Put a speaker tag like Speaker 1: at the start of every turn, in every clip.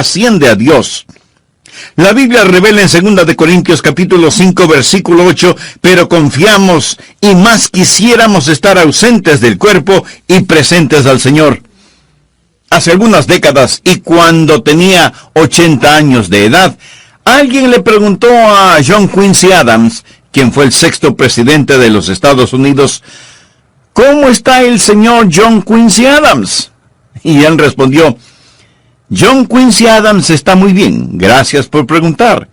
Speaker 1: asciende a Dios. La Biblia revela en 2 de Corintios capítulo 5 versículo 8, pero confiamos y más quisiéramos estar ausentes del cuerpo y presentes al Señor. Hace algunas décadas y cuando tenía 80 años de edad, alguien le preguntó a John Quincy Adams, quien fue el sexto presidente de los Estados Unidos, ¿cómo está el señor John Quincy Adams? Y él respondió, John Quincy Adams está muy bien, gracias por preguntar.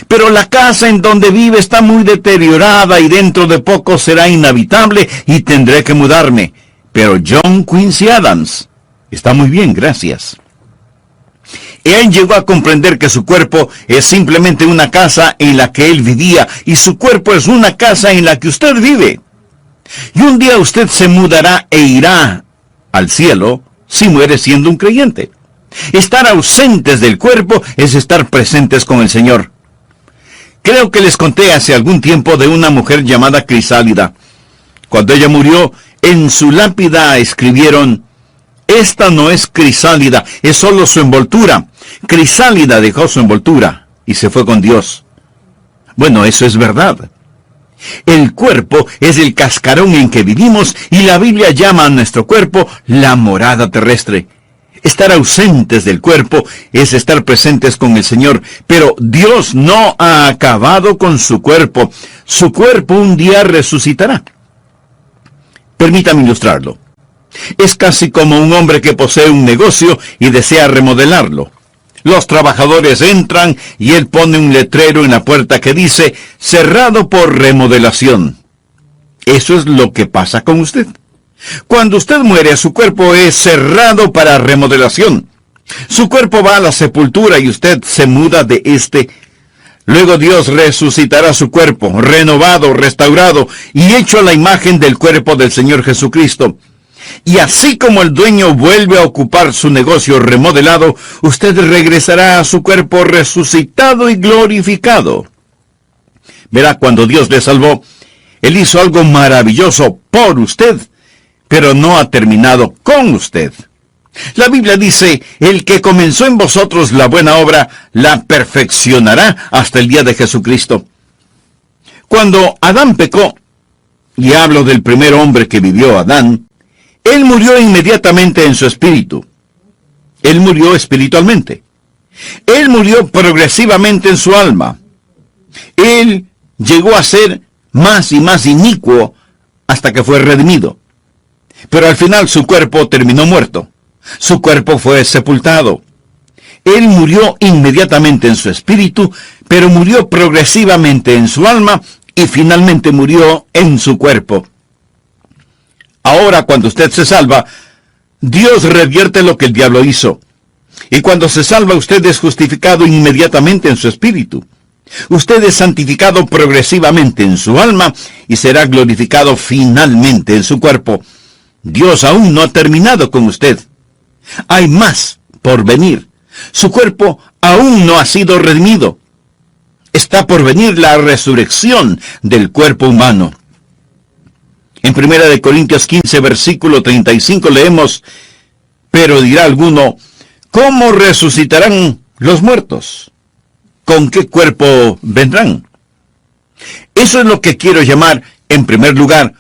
Speaker 1: Pero la casa en donde vive está muy deteriorada y dentro de poco será inhabitable y tendré que mudarme. Pero John Quincy Adams está muy bien, gracias. Él llegó a comprender que su cuerpo es simplemente una casa en la que él vivía y su cuerpo es una casa en la que usted vive. Y un día usted se mudará e irá al cielo si muere siendo un creyente. Estar ausentes del cuerpo es estar presentes con el Señor. Creo que les conté hace algún tiempo de una mujer llamada Crisálida. Cuando ella murió, en su lápida escribieron, esta no es Crisálida, es solo su envoltura. Crisálida dejó su envoltura y se fue con Dios. Bueno, eso es verdad. El cuerpo es el cascarón en que vivimos y la Biblia llama a nuestro cuerpo la morada terrestre. Estar ausentes del cuerpo es estar presentes con el Señor, pero Dios no ha acabado con su cuerpo. Su cuerpo un día resucitará. Permítame ilustrarlo. Es casi como un hombre que posee un negocio y desea remodelarlo. Los trabajadores entran y él pone un letrero en la puerta que dice, cerrado por remodelación. Eso es lo que pasa con usted. Cuando usted muere, su cuerpo es cerrado para remodelación. Su cuerpo va a la sepultura y usted se muda de este. Luego Dios resucitará su cuerpo, renovado, restaurado y hecho a la imagen del cuerpo del Señor Jesucristo. Y así como el dueño vuelve a ocupar su negocio remodelado, usted regresará a su cuerpo resucitado y glorificado. Verá, cuando Dios le salvó, Él hizo algo maravilloso por usted, pero no ha terminado con usted. La Biblia dice, el que comenzó en vosotros la buena obra, la perfeccionará hasta el día de Jesucristo. Cuando Adán pecó, y hablo del primer hombre que vivió, Adán, él murió inmediatamente en su espíritu. Él murió espiritualmente. Él murió progresivamente en su alma. Él llegó a ser más y más inicuo hasta que fue redimido. Pero al final su cuerpo terminó muerto. Su cuerpo fue sepultado. Él murió inmediatamente en su espíritu, pero murió progresivamente en su alma y finalmente murió en su cuerpo. Ahora, cuando usted se salva, Dios revierte lo que el diablo hizo. Y cuando se salva, usted es justificado inmediatamente en su espíritu. Usted es santificado progresivamente en su alma y será glorificado finalmente en su cuerpo. Dios aún no ha terminado con usted. Hay más por venir. Su cuerpo aún no ha sido redimido. Está por venir la resurrección del cuerpo humano. En 1 de Corintios 15, versículo 35 leemos, pero dirá alguno, ¿cómo resucitarán los muertos? ¿Con qué cuerpo vendrán? Eso es lo que quiero llamar, en primer lugar,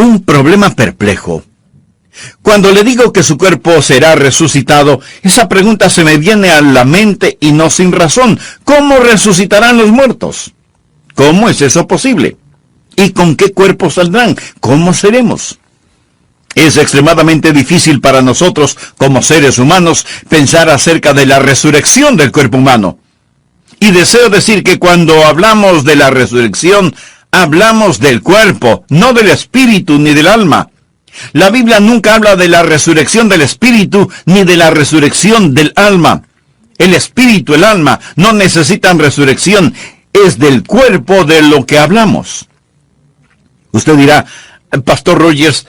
Speaker 1: un problema perplejo. Cuando le digo que su cuerpo será resucitado, esa pregunta se me viene a la mente y no sin razón. ¿Cómo resucitarán los muertos? ¿Cómo es eso posible? ¿Y con qué cuerpo saldrán? ¿Cómo seremos? Es extremadamente difícil para nosotros, como seres humanos, pensar acerca de la resurrección del cuerpo humano. Y deseo decir que cuando hablamos de la resurrección, hablamos del cuerpo, no del espíritu ni del alma. La Biblia nunca habla de la resurrección del espíritu ni de la resurrección del alma. El espíritu, el alma, no necesitan resurrección. Es del cuerpo de lo que hablamos. Usted dirá, Pastor Rogers,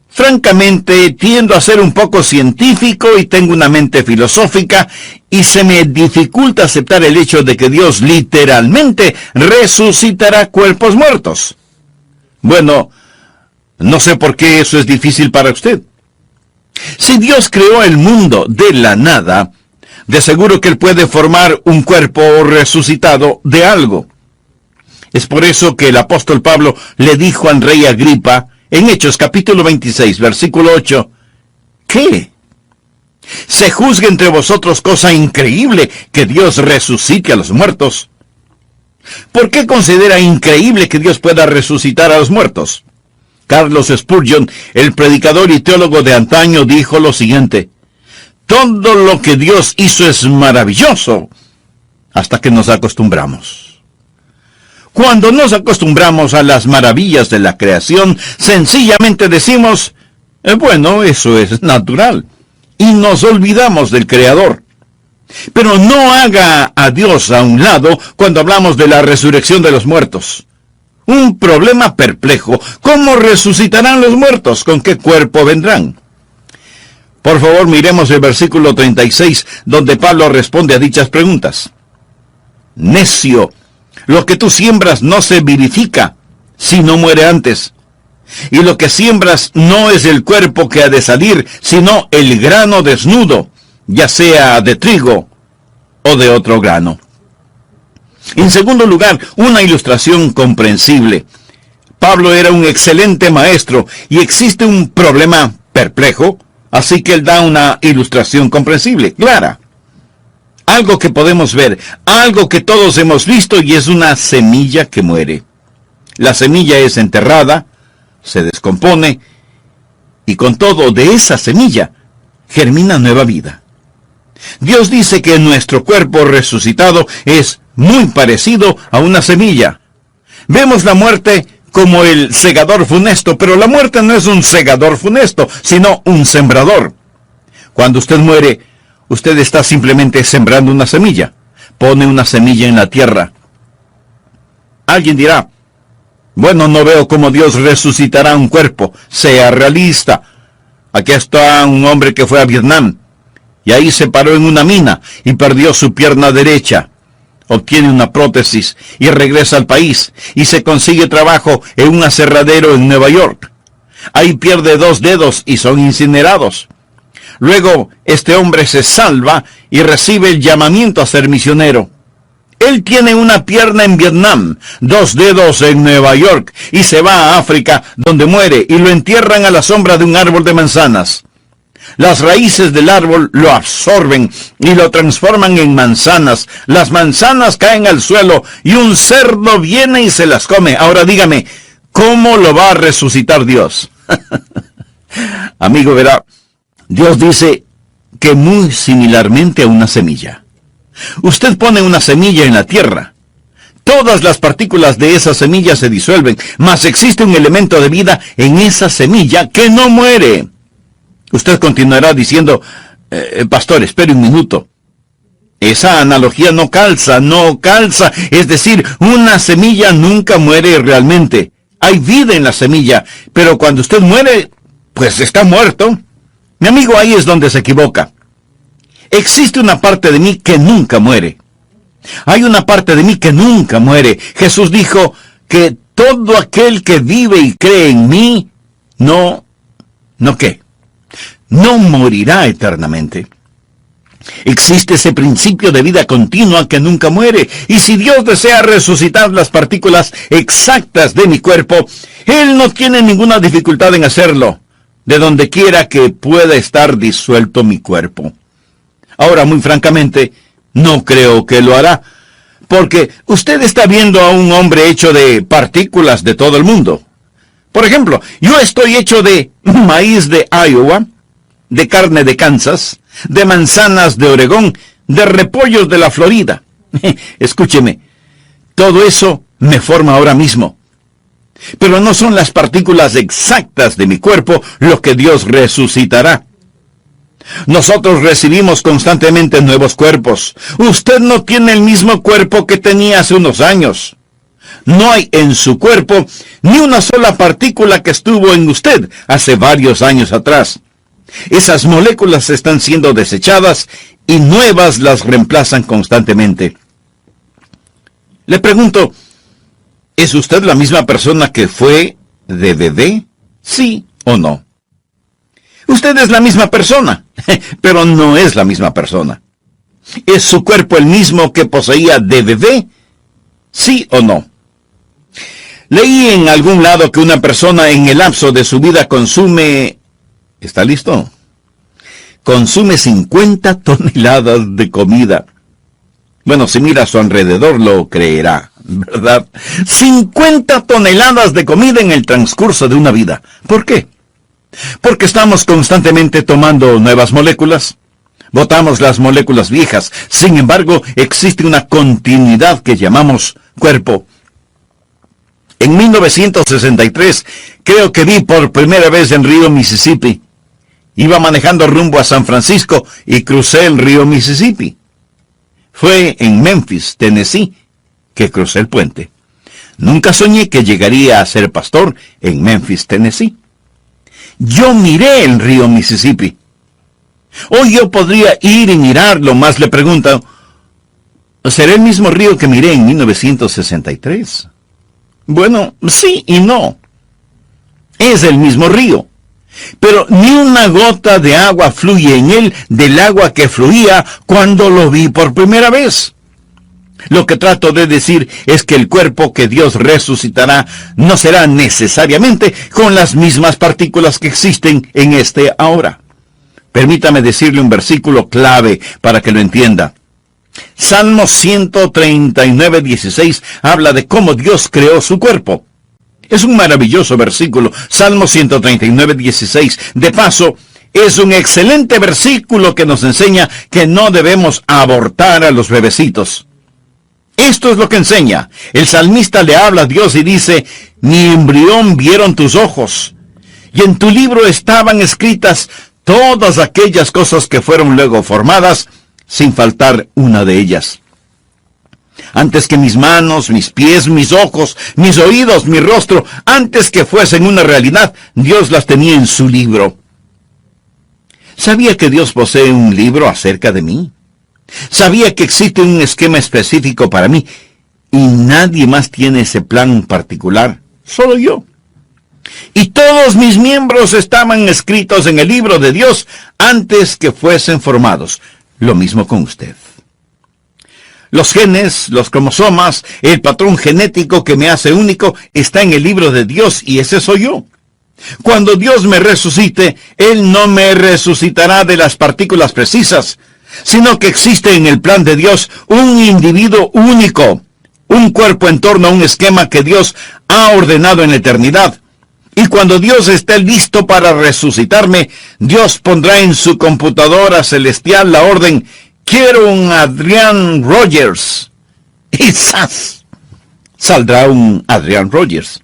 Speaker 1: francamente tiendo a ser un poco científico y tengo una mente filosófica y se me dificulta aceptar el hecho de que Dios literalmente resucitará cuerpos muertos. Bueno, no sé por qué eso es difícil para usted. Si Dios creó el mundo de la nada, de seguro que Él puede formar un cuerpo resucitado de algo. Es por eso que el apóstol Pablo le dijo al rey Agripa, en Hechos capítulo 26, versículo 8, ¿qué? ¿Se juzga entre vosotros cosa increíble que Dios resucite a los muertos? ¿Por qué considera increíble que Dios pueda resucitar a los muertos? Carlos Spurgeon, el predicador y teólogo de antaño, dijo lo siguiente: todo lo que Dios hizo es maravilloso hasta que nos acostumbramos. Cuando nos acostumbramos a las maravillas de la creación, sencillamente decimos, bueno, eso es natural, y nos olvidamos del Creador. Pero no haga a Dios a un lado cuando hablamos de la resurrección de los muertos. Un problema perplejo. ¿Cómo resucitarán los muertos? ¿Con qué cuerpo vendrán? Por favor, miremos el versículo 36, donde Pablo responde a dichas preguntas. Necio, lo que tú siembras no se vivifica, si no muere antes. Y lo que siembras no es el cuerpo que ha de salir, sino el grano desnudo, ya sea de trigo o de otro grano. En segundo lugar, una ilustración comprensible. Pablo era un excelente maestro y existe un problema perplejo, así que él da una ilustración comprensible, clara. Algo que podemos ver, algo que todos hemos visto, y es una semilla que muere. La semilla es enterrada, se descompone, y con todo de esa semilla germina nueva vida. Dios dice que nuestro cuerpo resucitado es muy parecido a una semilla. Vemos la muerte como el segador funesto, pero la muerte no es un segador funesto, sino un sembrador. Cuando usted muere, usted está simplemente sembrando una semilla. Pone una semilla en la tierra. Alguien dirá, bueno, no veo cómo Dios resucitará un cuerpo. Sea realista. Aquí está un hombre que fue a Vietnam, y ahí se paró en una mina y perdió su pierna derecha. Obtiene una prótesis y regresa al país y se consigue trabajo en un aserradero en Nueva York. Ahí pierde 2 dedos y son incinerados. Luego, este hombre se salva y recibe el llamamiento a ser misionero. Él tiene una pierna en Vietnam, 2 dedos en Nueva York, y se va a África, donde muere, y lo entierran a la sombra de un árbol de manzanas. Las raíces del árbol lo absorben y lo transforman en manzanas. Las manzanas caen al suelo y un cerdo viene y se las come. Ahora dígame, ¿cómo lo va a resucitar Dios? Amigo, verá, Dios dice que muy similarmente a una semilla. Usted pone una semilla en la tierra. Todas las partículas de esa semilla se disuelven, mas existe un elemento de vida en esa semilla que no muere. Usted continuará diciendo, pastor, espere un minuto. Esa analogía no calza. Es decir, una semilla nunca muere realmente. Hay vida en la semilla, pero cuando usted muere, pues está muerto. Mi amigo, ahí es donde se equivoca. Existe una parte de mí que nunca muere. Hay una parte de mí que nunca muere. Jesús dijo que todo aquel que vive y cree en mí, no morirá eternamente. Existe ese principio de vida continua que nunca muere, y si Dios desea resucitar las partículas exactas de mi cuerpo, Él no tiene ninguna dificultad en hacerlo. de donde quiera que pueda estar disuelto mi cuerpo. Ahora, muy francamente, no creo que lo hará, porque usted está viendo a un hombre hecho de partículas de todo el mundo. Por ejemplo, yo estoy hecho de maíz de Iowa, de carne de Kansas, de manzanas de Oregón, de repollos de la Florida. Escúcheme, todo eso me forma ahora mismo. Pero no son las partículas exactas de mi cuerpo lo que Dios resucitará. Nosotros recibimos constantemente nuevos cuerpos. Usted no tiene el mismo cuerpo que tenía hace unos años. No hay en su cuerpo ni una sola partícula que estuvo en usted hace varios años atrás. Esas moléculas están siendo desechadas y nuevas las reemplazan constantemente. Le pregunto, ¿es usted la misma persona que fue de bebé? ¿Sí o no? Usted es la misma persona, pero no es la misma persona. ¿Es su cuerpo el mismo que poseía de bebé? ¿Sí o no? Leí en algún lado que una persona en el lapso de su vida consume... ¿Está listo? Consume 50 toneladas de comida. Bueno, si mira a su alrededor lo creerá, ¿verdad? 50 toneladas de comida en el transcurso de una vida. ¿Por qué? Porque estamos constantemente tomando nuevas moléculas. Botamos las moléculas viejas. Sin embargo, existe una continuidad que llamamos cuerpo. En 1963, creo que vi por primera vez en río Mississippi. Iba manejando rumbo a San Francisco y crucé el río Mississippi. Fue en Memphis, Tennessee, que crucé el puente. Nunca soñé que llegaría a ser pastor en Memphis, Tennessee. Yo miré el río Mississippi. Hoy yo podría ir y mirarlo, más le pregunto, ¿será el mismo río que miré en 1963? Bueno, sí y no. Es el mismo río. Pero ni una gota de agua fluye en él del agua que fluía cuando lo vi por primera vez. Lo que trato de decir es que el cuerpo que Dios resucitará no será necesariamente con las mismas partículas que existen en este ahora. Permítame decirle un versículo clave para que lo entienda. Salmo 139:16 habla de cómo Dios creó su cuerpo. Es un maravilloso versículo, Salmo 139:16. De paso, es un excelente versículo que nos enseña que no debemos abortar a los bebecitos. Esto es lo que enseña. El salmista le habla a Dios y dice, mi embrión vieron tus ojos, y en tu libro estaban escritas todas aquellas cosas que fueron luego formadas, sin faltar una de ellas. Antes que mis manos, mis pies, mis ojos, mis oídos, mi rostro, antes que fuesen una realidad, Dios las tenía en su libro. ¿Sabía que Dios posee un libro acerca de mí? ¿Sabía que existe un esquema específico para mí? Y nadie más tiene ese plan particular, solo yo. Y todos mis miembros estaban escritos en el libro de Dios antes que fuesen formados. Lo mismo con usted. Los genes, los cromosomas, el patrón genético que me hace único está en el libro de Dios y ese soy yo. Cuando Dios me resucite, Él no me resucitará de las partículas precisas, sino que existe en el plan de Dios un individuo único, un cuerpo en torno a un esquema que Dios ha ordenado en la eternidad. Y cuando Dios esté listo para resucitarme, Dios pondrá en su computadora celestial la orden, quiero un Adrian Rogers. Y ¡zas! Saldrá un Adrian Rogers.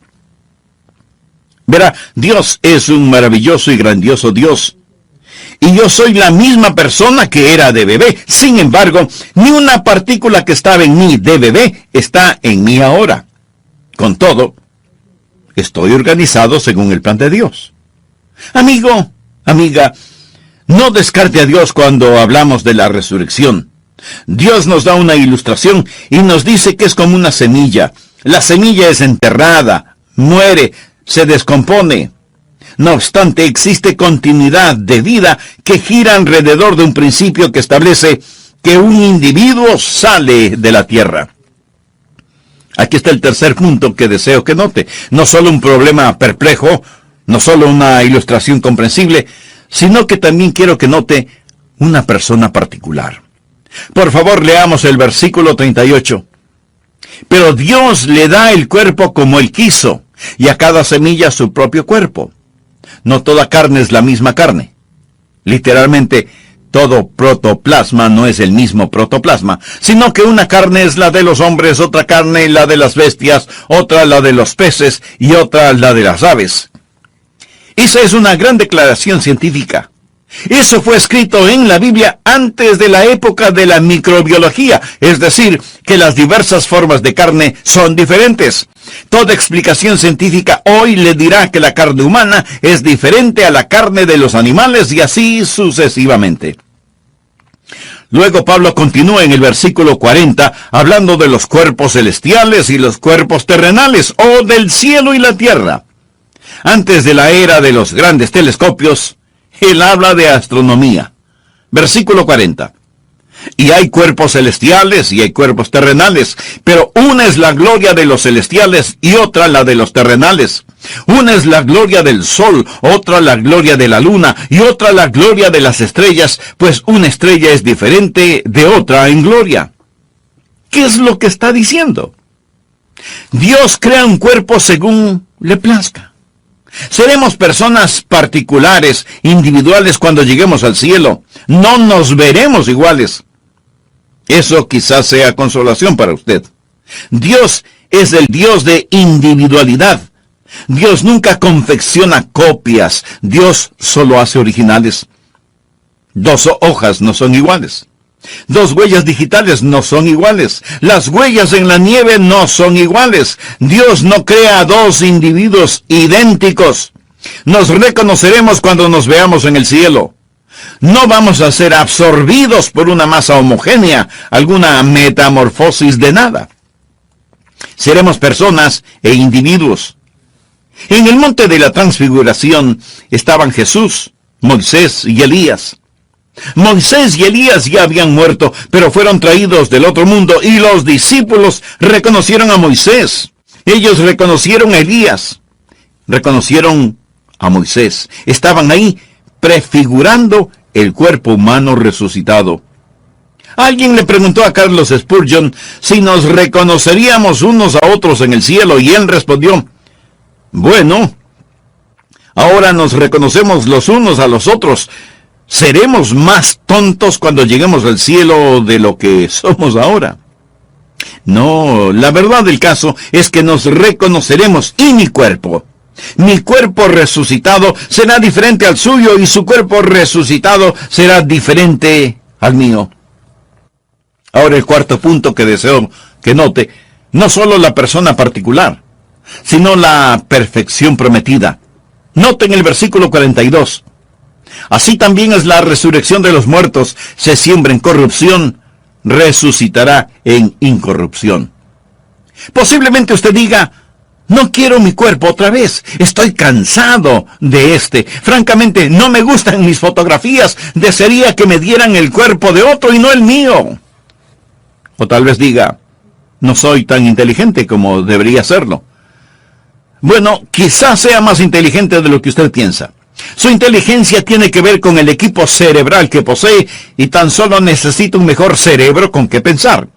Speaker 1: Verá, Dios es un maravilloso y grandioso Dios. Y yo soy la misma persona que era de bebé. Sin embargo, ni una partícula que estaba en mí de bebé está en mí ahora. Con todo, estoy organizado según el plan de Dios. Amigo, amiga, no descarte a Dios cuando hablamos de la resurrección. Dios nos da una ilustración y nos dice que es como una semilla. La semilla es enterrada, muere, se descompone. No obstante, existe continuidad de vida que gira alrededor de un principio que establece que un individuo sale de la tierra. Aquí está el tercer punto que deseo que note. No solo un problema perplejo, No solo una ilustración comprensible, sino que también quiero que note una persona particular. Por favor, leamos el versículo 38. Pero Dios le da el cuerpo como Él quiso, y a cada semilla su propio cuerpo. No toda carne es la misma carne. Literalmente, todo protoplasma no es el mismo protoplasma, sino que una carne es la de los hombres, otra carne la de las bestias, otra la de los peces y otra la de las aves. Esa es una gran declaración científica. Eso fue escrito en la Biblia antes de la época de la microbiología, es decir, que las diversas formas de carne son diferentes. Toda explicación científica hoy le dirá que la carne humana es diferente a la carne de los animales y así sucesivamente. Luego Pablo continúa en el versículo 40 hablando de los cuerpos celestiales y los cuerpos terrenales, o del cielo y la tierra. Antes de la era de los grandes telescopios, él habla de astronomía. Versículo 40. Y hay cuerpos celestiales y hay cuerpos terrenales, pero una es la gloria de los celestiales y otra la de los terrenales. Una es la gloria del sol, otra la gloria de la luna y otra la gloria de las estrellas, pues una estrella es diferente de otra en gloria. ¿Qué es lo que está diciendo? Dios crea un cuerpo según le plazca. Seremos personas particulares, individuales cuando lleguemos al cielo. No nos veremos iguales. Eso quizás sea consolación para usted. Dios es el Dios de individualidad. Dios nunca confecciona copias. Dios solo hace originales. 2 hojas no son iguales. 2 huellas digitales no son iguales. Las huellas en la nieve no son iguales. Dios no crea 2 individuos idénticos. Nos reconoceremos cuando nos veamos en el cielo. No vamos a ser absorbidos por una masa homogénea, alguna metamorfosis de nada. Seremos personas e individuos. En el monte de la transfiguración estaban Jesús, Moisés y Elías. Moisés y Elías ya habían muerto, pero fueron traídos del otro mundo, y los discípulos reconocieron a Moisés. Ellos reconocieron a Elías. Reconocieron a Moisés. Estaban ahí prefigurando el cuerpo humano resucitado. Alguien le preguntó a Carlos Spurgeon si nos reconoceríamos unos a otros en el cielo, y él respondió: bueno, ahora nos reconocemos los unos a los otros. ¿Seremos más tontos cuando lleguemos al cielo de lo que somos ahora? No, la verdad del caso es que nos reconoceremos, y mi cuerpo resucitado será diferente al suyo, y su cuerpo resucitado será diferente al mío. Ahora el cuarto punto que deseo que note, no solo la persona particular, sino la perfección prometida. Noten el versículo 42. Así también es la resurrección de los muertos. Se siembra en corrupción, resucitará en incorrupción. Posiblemente usted diga: no quiero mi cuerpo otra vez. Estoy cansado de este. Francamente, no me gustan mis fotografías. Desearía que me dieran el cuerpo de otro y no el mío. O tal vez diga: no soy tan inteligente como debería serlo. Bueno, quizás sea más inteligente de lo que usted piensa. Su inteligencia tiene que ver con el equipo cerebral que posee, y tan solo necesita un mejor cerebro con que pensar.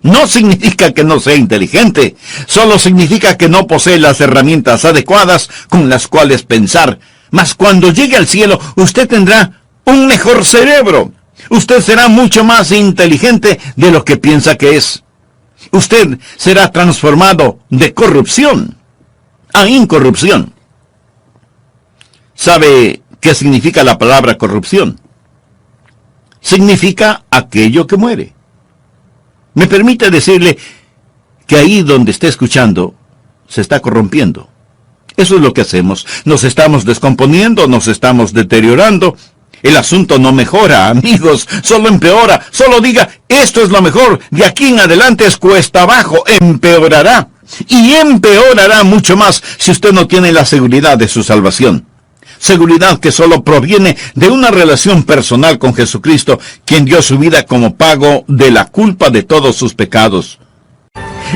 Speaker 1: No significa que no sea inteligente, solo significa que no posee las herramientas adecuadas con las cuales pensar. Mas cuando llegue al cielo, usted tendrá un mejor cerebro. Usted será mucho más inteligente de lo que piensa que es. Usted será transformado de corrupción a incorrupción. ¿Sabe qué significa la palabra corrupción? Significa aquello que muere. Me permite decirle que ahí donde esté escuchando, se está corrompiendo. Eso es lo que hacemos. Nos estamos descomponiendo, nos estamos deteriorando. El asunto no mejora, amigos, solo empeora. Solo diga: esto es lo mejor, de aquí en adelante es cuesta abajo. Empeorará. Y empeorará mucho más si usted no tiene la seguridad de su salvación. Seguridad que solo proviene de una relación personal con Jesucristo, quien dio su vida como pago de la culpa de todos sus pecados.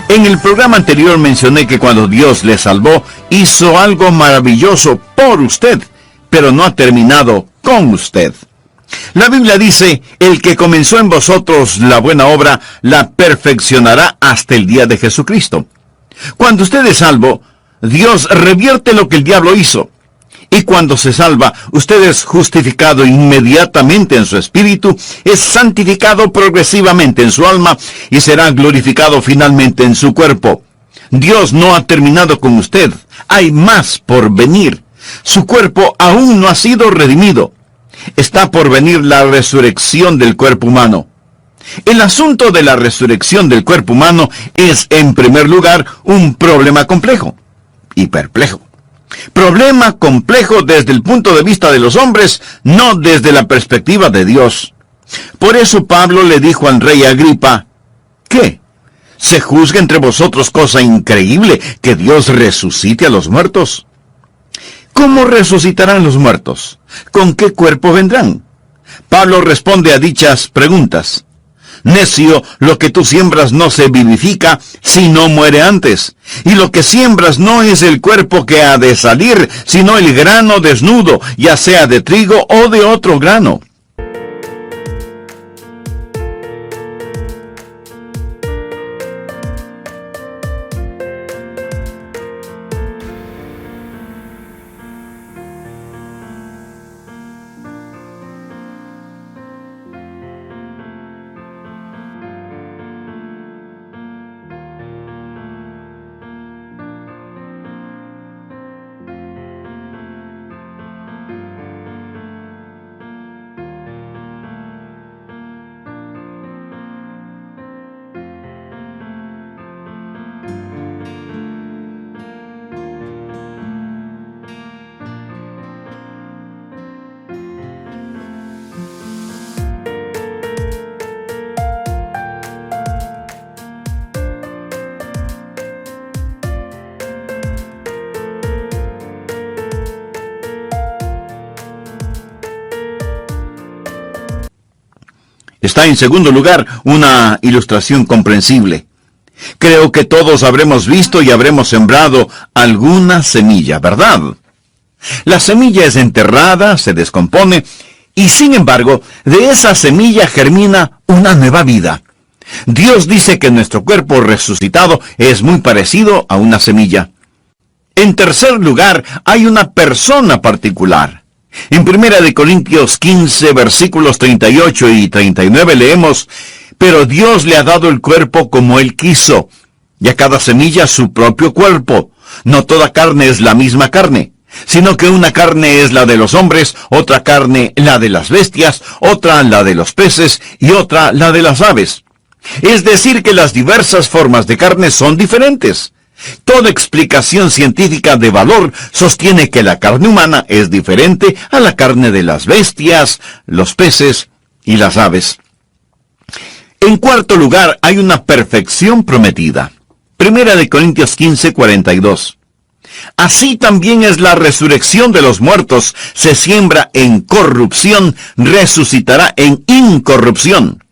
Speaker 1: En el programa anterior mencioné que cuando Dios le salvó, hizo algo maravilloso por usted, pero no ha terminado con usted. La Biblia dice, el que comenzó en vosotros la buena obra, la perfeccionará hasta el día de Jesucristo. Cuando usted es salvo, Dios revierte lo que el diablo hizo. Y cuando se salva, usted es justificado inmediatamente en su espíritu, es santificado progresivamente en su alma y será glorificado finalmente en su cuerpo. Dios no ha terminado con usted. Hay más por venir. Su cuerpo aún no ha sido redimido. Está por venir la resurrección del cuerpo humano. El asunto de la resurrección del cuerpo humano es, en primer lugar, un problema complejo y perplejo. Problema complejo desde el punto de vista de los hombres, no desde la perspectiva de Dios. Por eso Pablo le dijo al rey Agripa, ¿qué? ¿Se juzga entre vosotros cosa increíble que Dios resucite a los muertos? ¿Cómo resucitarán los muertos? ¿Con qué cuerpo vendrán? Pablo responde a dichas preguntas. Necio, lo que tú siembras no se vivifica si no muere antes. Y lo que siembras no es el cuerpo que ha de salir, sino el grano desnudo, ya sea de trigo o de otro grano. Está en segundo lugar una ilustración comprensible. Creo que todos habremos visto y habremos sembrado alguna semilla, ¿verdad? La semilla es enterrada, se descompone, y sin embargo, de esa semilla germina una nueva vida. Dios dice que nuestro cuerpo resucitado es muy parecido a una semilla. En tercer lugar, hay una persona particular. En 1 Corintios 15, versículos 38 y 39 leemos, «Pero Dios le ha dado el cuerpo como Él quiso, y a cada semilla su propio cuerpo. No toda carne es la misma carne, sino que una carne es la de los hombres, otra carne la de las bestias, otra la de los peces, y otra la de las aves. Es decir, que las diversas formas de carne son diferentes. Toda explicación científica de valor sostiene que la carne humana es diferente a la carne de las bestias, los peces y las aves». En cuarto lugar, hay una perfección prometida. 1 Corintios 15, 42. «Así también es la resurrección de los muertos. Se siembra en corrupción, resucitará en incorrupción».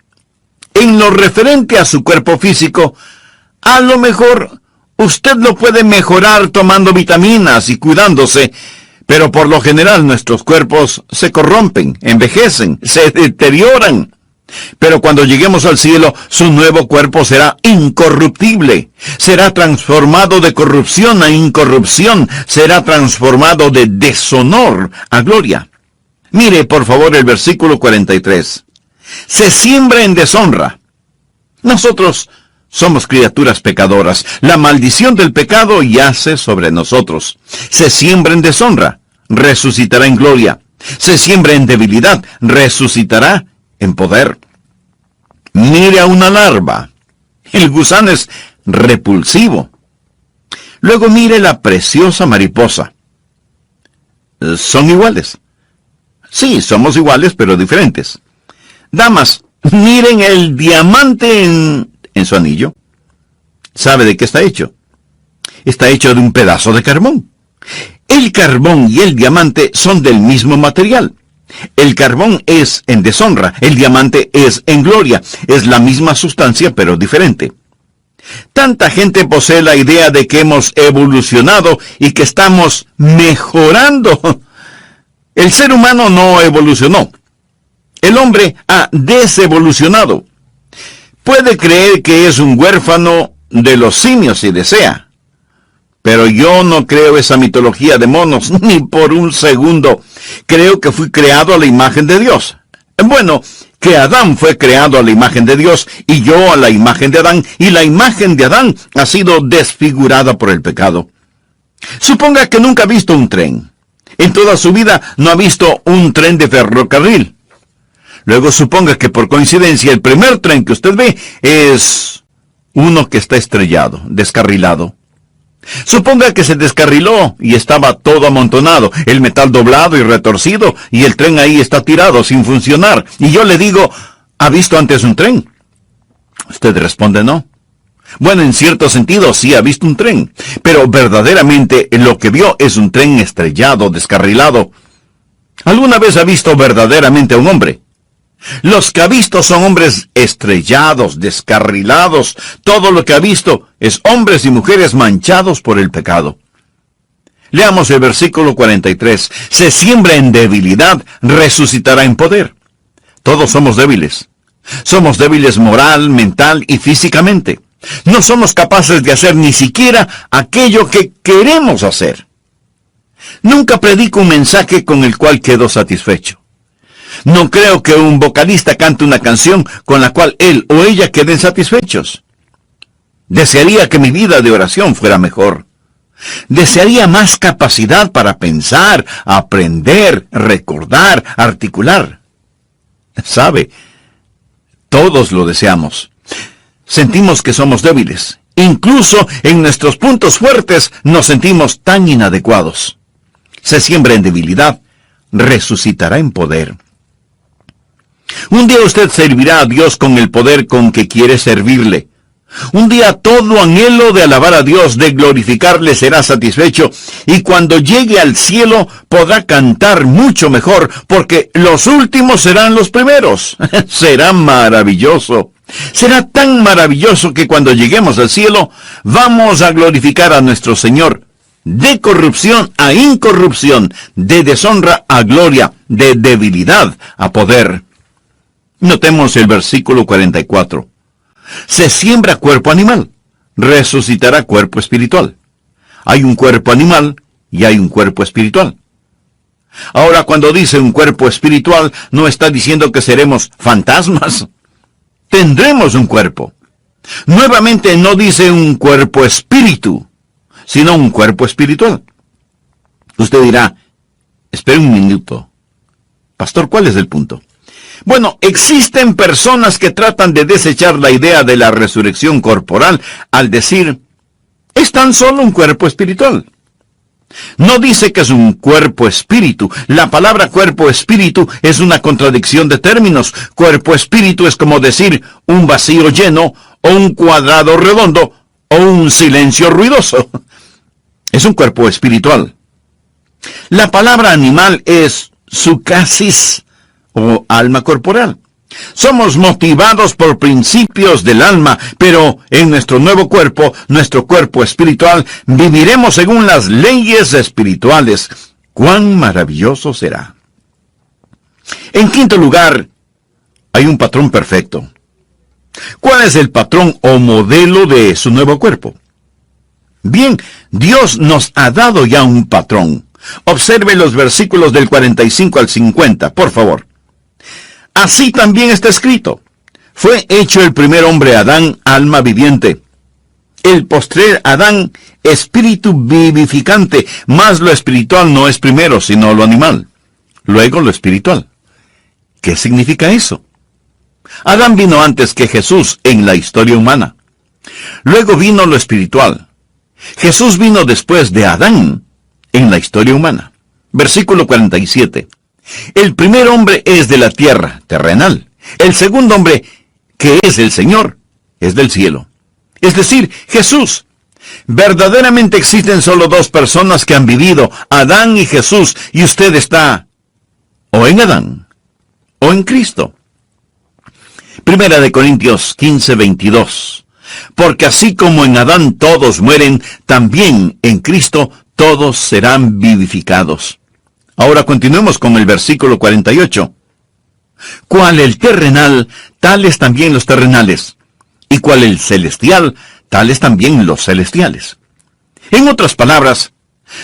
Speaker 1: En lo referente a su cuerpo físico, a lo mejor usted lo puede mejorar tomando vitaminas y cuidándose, pero por lo general nuestros cuerpos se corrompen, envejecen, se deterioran. Pero cuando lleguemos al cielo, su nuevo cuerpo será incorruptible. Será transformado de corrupción a incorrupción. Será transformado de deshonor a gloria. Mire, por favor, el versículo 43. Se siembra en deshonra. Nosotros somos criaturas pecadoras. La maldición del pecado yace sobre nosotros. Se siembra en deshonra, resucitará en gloria. Se siembra en debilidad, resucitará en poder. Mire a una larva. El gusano es repulsivo. Luego mire la preciosa mariposa. ¿Son iguales? Sí, somos iguales, pero diferentes. Damas, miren el diamante en su anillo. ¿Sabe de qué está hecho? Está hecho de un pedazo de carbón. El carbón y el diamante son del mismo material. El carbón es en deshonra, el diamante es en gloria. Es la misma sustancia, pero diferente. Tanta gente posee la idea de que hemos evolucionado y que estamos mejorando. El ser humano no evolucionó. El hombre ha desevolucionado. Puede creer que es un huérfano de los simios si desea. Pero yo no creo esa mitología de monos, ni por un segundo. Creo que fui creado a la imagen de Dios. Bueno, que Adán fue creado a la imagen de Dios y yo a la imagen de Adán, y la imagen de Adán ha sido desfigurada por el pecado. Suponga que nunca ha visto un tren. En toda su vida no ha visto un tren de ferrocarril. Luego suponga que por coincidencia el primer tren que usted ve es uno que está estrellado, descarrilado. Suponga que se descarriló y estaba todo amontonado, el metal doblado y retorcido, y el tren ahí está tirado sin funcionar. Y yo le digo, ¿ha visto antes un tren? Usted responde no. Bueno, en cierto sentido sí ha visto un tren, pero verdaderamente lo que vio es un tren estrellado, descarrilado. ¿Alguna vez ha visto verdaderamente a un hombre? Los que ha visto son hombres estrellados, descarrilados. Todo lo que ha visto es hombres y mujeres manchados por el pecado. Leamos el versículo 43. Se siembra en debilidad, resucitará en poder. Todos somos débiles. Somos débiles moral, mental y físicamente. No somos capaces de hacer ni siquiera aquello que queremos hacer. Nunca predico un mensaje con el cual quedo satisfecho. No creo que un vocalista cante una canción con la cual él o ella queden satisfechos. Desearía que mi vida de oración fuera mejor. Desearía más capacidad para pensar, aprender, recordar, articular. ¿Sabe? Todos lo deseamos. Sentimos que somos débiles. Incluso en nuestros puntos fuertes nos sentimos tan inadecuados. Se siembra en debilidad, resucitará en poder. Un día usted servirá a Dios con el poder con que quiere servirle. Un día todo anhelo de alabar a Dios, de glorificarle, será satisfecho, y cuando llegue al cielo podrá cantar mucho mejor, porque los últimos serán los primeros. Será maravilloso. Será tan maravilloso que cuando lleguemos al cielo vamos a glorificar a nuestro Señor, de corrupción a incorrupción, de deshonra a gloria, de debilidad a poder. Notemos el versículo 44. Se siembra cuerpo animal, resucitará cuerpo espiritual. Hay un cuerpo animal y hay un cuerpo espiritual. Ahora, cuando dice un cuerpo espiritual, no está diciendo que seremos fantasmas. Tendremos un cuerpo. Nuevamente no dice un cuerpo espíritu, sino un cuerpo espiritual. Usted dirá, espere un minuto. Pastor, ¿cuál es el punto? Bueno, existen personas que tratan de desechar la idea de la resurrección corporal al decir, es tan solo un cuerpo espiritual. No dice que es un cuerpo espíritu. La palabra cuerpo espíritu es una contradicción de términos. Cuerpo espíritu es como decir un vacío lleno, o un cuadrado redondo, o un silencio ruidoso. Es un cuerpo espiritual. La palabra animal es sucasis, o alma corporal. Somos motivados por principios del alma, pero en nuestro nuevo cuerpo, nuestro cuerpo espiritual, viviremos según las leyes espirituales. ¡Cuán maravilloso será! En quinto lugar, hay un patrón perfecto. ¿Cuál es el patrón o modelo de su nuevo cuerpo? Bien, Dios nos ha dado ya un patrón. Observe los versículos del 45 al 50, por favor. Así también está escrito. Fue hecho el primer hombre Adán, alma viviente. El postrer Adán, espíritu vivificante. Mas lo espiritual no es primero, sino lo animal. Luego lo espiritual. ¿Qué significa eso? Adán vino antes que Jesús en la historia humana. Luego vino lo espiritual. Jesús vino después de Adán en la historia humana. Versículo 47. El primer hombre es de la tierra, terrenal. El segundo hombre, que es el Señor, es del cielo. Es decir, Jesús. Verdaderamente existen solo dos personas que han vivido, Adán y Jesús, y usted está o en Adán o en Cristo. Primera de Corintios 15:22. Porque así como en Adán todos mueren, también en Cristo todos serán vivificados. Ahora continuemos con el versículo 48. Cual el terrenal, tales también los terrenales. Y cual el celestial, tales también los celestiales. En otras palabras,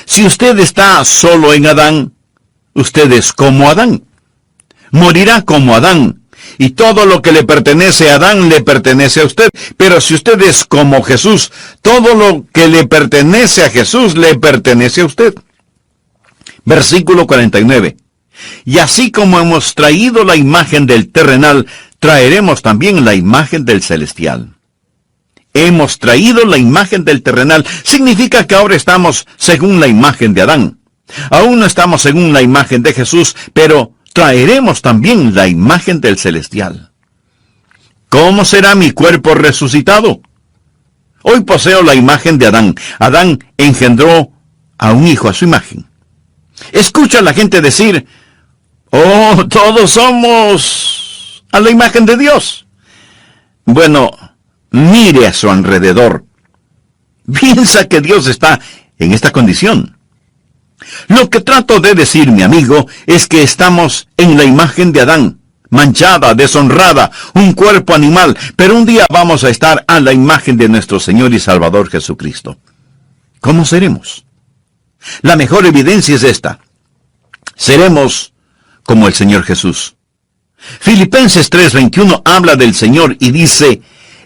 Speaker 1: si usted está solo en Adán, usted es como Adán. Morirá como Adán. Y todo lo que le pertenece a Adán le pertenece a usted. Pero si usted es como Jesús, todo lo que le pertenece a Jesús le pertenece a usted. Versículo 49. Y así como hemos traído la imagen del terrenal, traeremos también la imagen del celestial. Hemos traído la imagen del terrenal. Significa que ahora estamos según la imagen de Adán. Aún no estamos según la imagen de Jesús, pero traeremos también la imagen del celestial. ¿Cómo será mi cuerpo resucitado? Hoy poseo la imagen de Adán. Adán engendró a un hijo a su imagen. Escucha a la gente decir, oh, todos somos a la imagen de Dios. Bueno, mire a su alrededor. Piensa que Dios está en esta condición. Lo que trato de decir, mi amigo, es que estamos en la imagen de Adán, manchada, deshonrada, un cuerpo animal, pero un día vamos a estar a la imagen de nuestro Señor y Salvador Jesucristo. ¿Cómo seremos? La mejor evidencia es esta. Seremos como el Señor Jesús. Filipenses 3:21 habla del Señor y dice,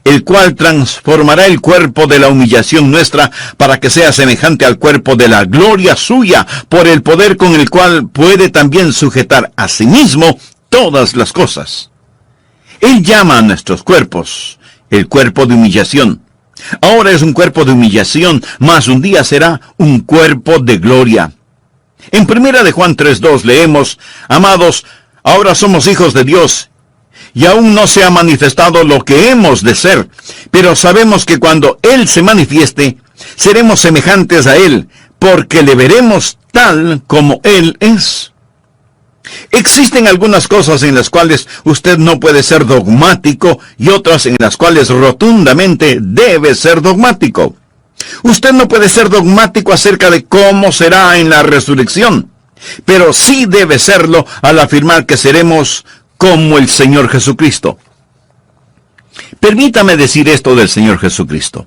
Speaker 1: el cual transformará el cuerpo de la humillación nuestra para que sea semejante al cuerpo de la gloria suya, por el poder con el cual puede también sujetar a sí mismo todas las cosas. Él llama a nuestros cuerpos el cuerpo de humillación. Ahora es un cuerpo de humillación, mas un día será un cuerpo de gloria. En 1 de Juan 3:2 leemos, amados, ahora somos hijos de Dios, y aún no se ha manifestado lo que hemos de ser, pero sabemos que cuando Él se manifieste, seremos semejantes a Él, porque le veremos tal como Él es. Existen algunas cosas en las cuales usted no puede ser dogmático y otras en las cuales rotundamente debe ser dogmático. Usted no puede ser dogmático acerca de cómo será en la resurrección, pero sí debe serlo al afirmar que seremos como el Señor Jesucristo. Permítame decir esto del Señor Jesucristo.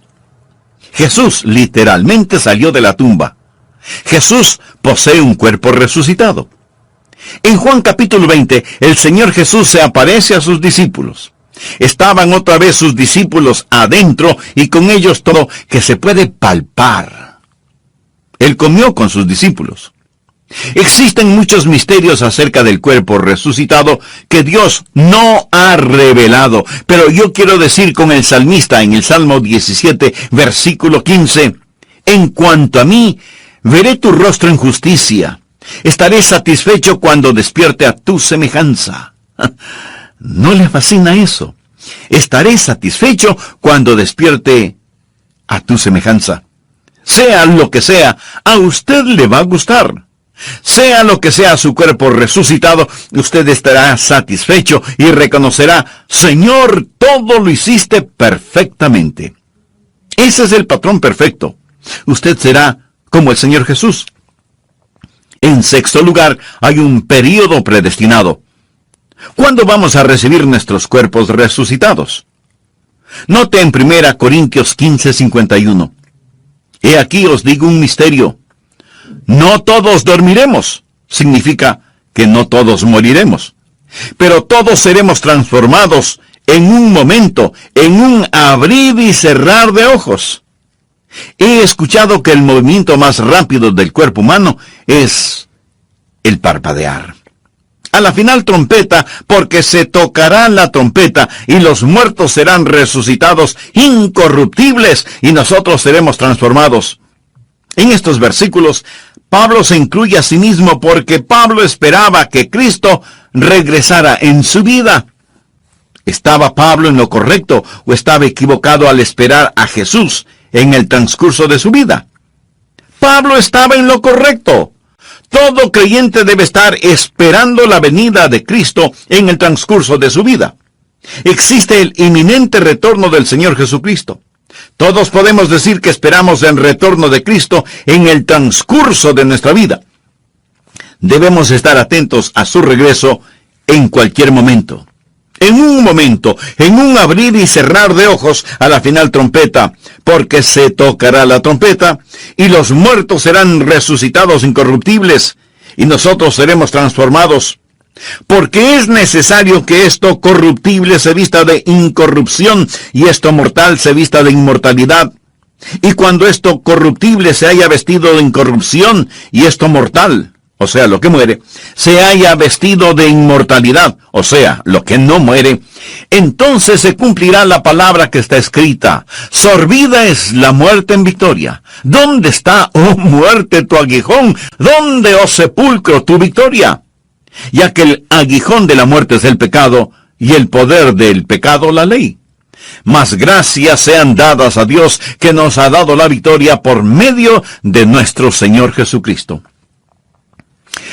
Speaker 1: Jesús literalmente salió de la tumba. Jesús posee un cuerpo resucitado. En Juan capítulo 20, el Señor Jesús se aparece a sus discípulos. Estaban otra vez sus discípulos adentro y con ellos todo que se puede palpar. Él comió con sus discípulos. Existen muchos misterios acerca del cuerpo resucitado que Dios no ha revelado, pero yo quiero decir con el salmista en el Salmo 17, versículo 15, en cuanto a mí, veré tu rostro en justicia, estaré satisfecho cuando despierte a tu semejanza. ¿No le fascina eso? Estaré satisfecho cuando despierte a tu semejanza. Sea lo que sea, a usted le va a gustar. Sea lo que sea su cuerpo resucitado, usted estará satisfecho y reconocerá, Señor, todo lo hiciste perfectamente. Ese es el patrón perfecto. Usted será como el Señor Jesús. En sexto lugar, hay un período predestinado. ¿Cuándo vamos a recibir nuestros cuerpos resucitados? Note en 1 Corintios 15:51. He aquí os digo un misterio. No todos dormiremos. Significa que no todos moriremos. Pero todos seremos transformados en un momento, en un abrir y cerrar de ojos. He escuchado que el movimiento más rápido del cuerpo humano es el parpadear. A la final trompeta, porque se tocará la trompeta y los muertos serán resucitados incorruptibles y nosotros seremos transformados. En estos versículos, Pablo se incluye a sí mismo porque Pablo esperaba que Cristo regresara en su vida. ¿Estaba Pablo en lo correcto o estaba equivocado al esperar a Jesús en el transcurso de su vida? Pablo estaba en lo correcto. Todo creyente debe estar esperando la venida de Cristo en el transcurso de su vida. Existe el inminente retorno del Señor Jesucristo. Todos podemos decir que esperamos el retorno de Cristo en el transcurso de nuestra vida. Debemos estar atentos a su regreso en cualquier momento. En un momento, en un abrir y cerrar de ojos a la final trompeta, porque se tocará la trompeta, y los muertos serán resucitados incorruptibles, y nosotros seremos transformados. Porque es necesario que esto corruptible se vista de incorrupción, y esto mortal se vista de inmortalidad. Y cuando esto corruptible se haya vestido de incorrupción, y esto mortal, o sea, lo que muere, se haya vestido de inmortalidad, o sea, lo que no muere, entonces se cumplirá la palabra que está escrita: sorbida es la muerte en victoria. ¿Dónde está, oh muerte, tu aguijón? ¿Dónde, oh sepulcro, tu victoria? Ya que el aguijón de la muerte es el pecado, y el poder del pecado la ley. Mas gracias sean dadas a Dios, que nos ha dado la victoria por medio de nuestro Señor Jesucristo.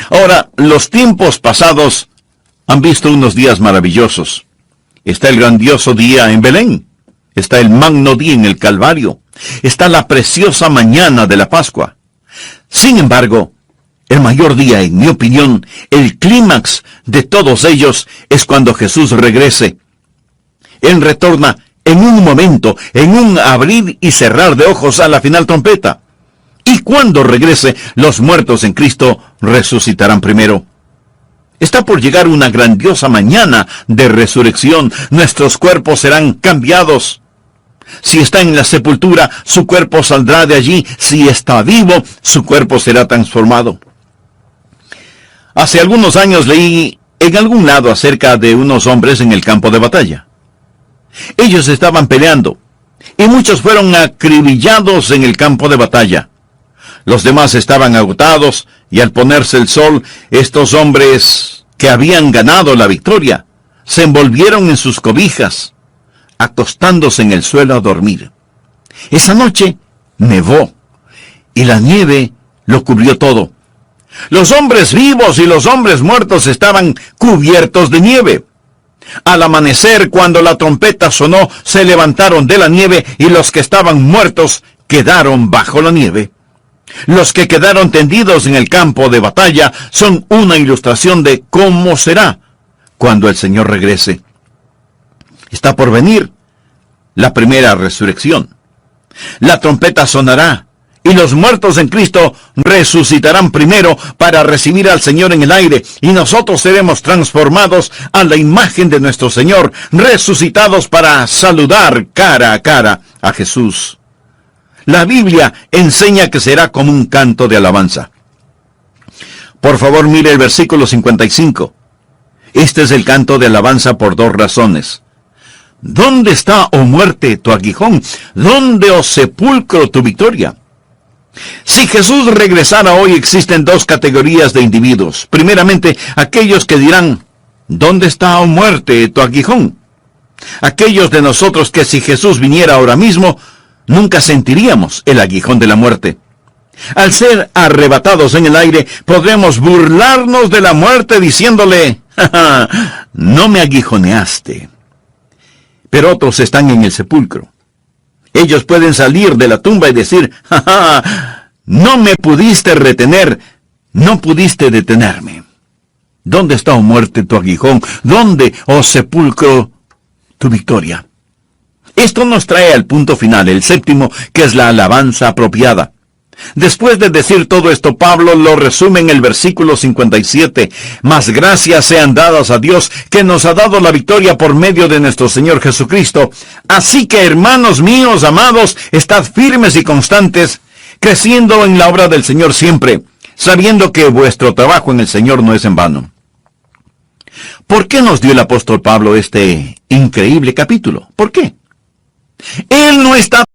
Speaker 1: Ahora, los tiempos pasados han visto unos días maravillosos. Está el grandioso día en Belén. Está el magno día en el Calvario. Está la preciosa mañana de la Pascua. Sin embargo, el mayor día, en mi opinión, el clímax de todos ellos, es cuando Jesús regrese. Él retorna en un momento, en un abrir y cerrar de ojos a la final trompeta. Y cuando regrese, los muertos en Cristo resucitarán primero. Está por llegar una grandiosa mañana de resurrección. Nuestros cuerpos serán cambiados. Si está en la sepultura, su cuerpo saldrá de allí. Si está vivo, su cuerpo será transformado. Hace algunos años leí en algún lado acerca de unos hombres en el campo de batalla. Ellos estaban peleando, y muchos fueron acribillados en el campo de batalla. Los demás estaban agotados, y al ponerse el sol, estos hombres que habían ganado la victoria se envolvieron en sus cobijas, acostándose en el suelo a dormir. Esa noche nevó, y la nieve lo cubrió todo. Los hombres vivos y los hombres muertos estaban cubiertos de nieve. Al amanecer, cuando la trompeta sonó, se levantaron de la nieve, y los que estaban muertos quedaron bajo la nieve. Los que quedaron tendidos en el campo de batalla son una ilustración de cómo será cuando el Señor regrese. Está por venir la primera resurrección. La trompeta sonará, y los muertos en Cristo resucitarán primero para recibir al Señor en el aire, y nosotros seremos transformados a la imagen de nuestro Señor, resucitados para saludar cara a cara a Jesús. La Biblia enseña que será como un canto de alabanza. Por favor, mire el versículo 55. Este es el canto de alabanza por dos razones. ¿Dónde está, oh muerte, tu aguijón? ¿Dónde, oh sepulcro, tu victoria? Si Jesús regresara hoy, existen dos categorías de individuos. Primeramente, aquellos que dirán: ¿dónde está, oh muerte, tu aguijón? Aquellos de nosotros que, si Jesús viniera ahora mismo, nunca sentiríamos el aguijón de la muerte. Al ser arrebatados en el aire, podremos burlarnos de la muerte diciéndole: ¡ja, ja! No me aguijoneaste. Pero otros están en el sepulcro. Ellos pueden salir de la tumba y decir: ¡ja, ja! No me pudiste retener, no pudiste detenerme. ¿Dónde está, oh muerte, tu aguijón? ¿Dónde, oh sepulcro, tu victoria? Esto nos trae al punto final, el séptimo, que es la alabanza apropiada. Después de decir todo esto, Pablo lo resume en el versículo 57. Mas gracias sean dadas a Dios, que nos ha dado la victoria por medio de nuestro Señor Jesucristo. Así que, hermanos míos, amados, estad firmes y constantes, creciendo en la obra del Señor siempre, sabiendo que vuestro trabajo en el Señor no es en vano. ¿Por qué nos dio el apóstol Pablo este increíble capítulo? ¿Por qué? Él no está